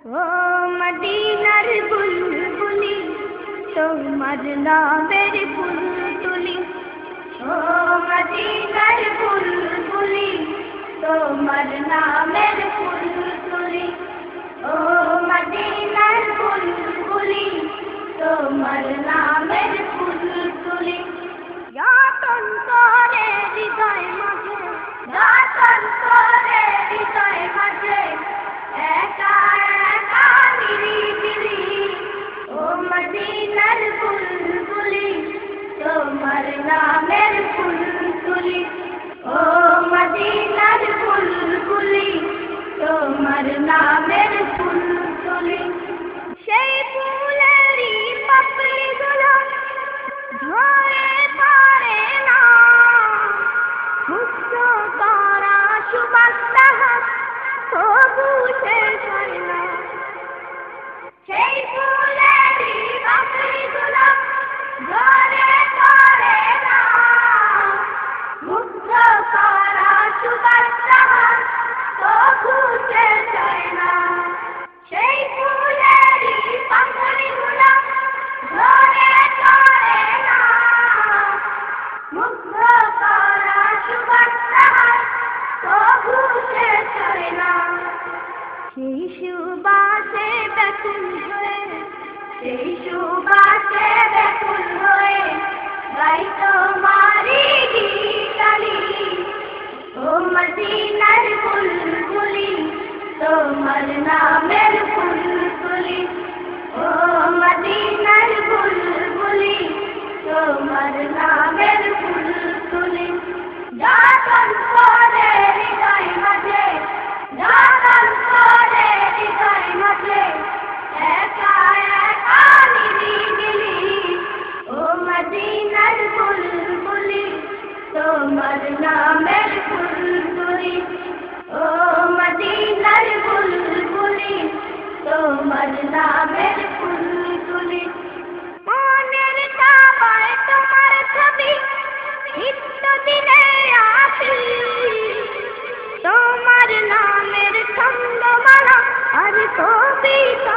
ও মদিনার বুলবুলি তোমার নামের ফুল তুলি, ও মদিনার বুলবুলি তোমার নামের ফুল তুলি, ও মদিনার বুলবুলি তোমার নামের ফুল তুলি। যতন করে হৃদয় মাঝে, যতন করে হৃদয় মাঝে একা একা নিরিবিলি, ও মদিনার বুলবুলি তোমার নামের ফুল তুলি, ও মদিনার বুলবুলি তোমার নামের ফুল তুলি। সেই ফুলেরই পাপড়িগুলো ঝরে পড়ে না, মুক্ত করা সুবাস তাহার তবু শেষ হয় না। সেই ফুলেরই পাপড়িগুলো ঝরে পড়ে না, মুক্ত করা সুবাস তাহার তবু শেষ হয় না। সেই ফুলেরই পাপড়িগুলো ঝরে পড়ে না, মুগ্ধ করা সুবাস তাহার তবু শেষ হয় না। সেই সুবাসে ব্যাকুল হয়ে, সেই সুবাসে ব্যাকুল হয়ে গাই তোমারি গীতালি, ও মদিনার বুলবুলি তোমার নামের ফুল তুলি, ও মদিনার বুলবুলি তোমার নামের ফুল তুলি। যতন করে হৃদয় মাঝে, যতন করে হৃদয় মাঝে একা একা নিরিবিলি, ও মদিনার বুলবুলি তোমার নামের ফুল তুলি, ও মদিনার বুলবুলি তোমার নামের ফুল তুলি। মনের কাবায় তোমার ছবি নিত্য দিনে আসি, তোমার নামের ছন্দমালা আর কবিতা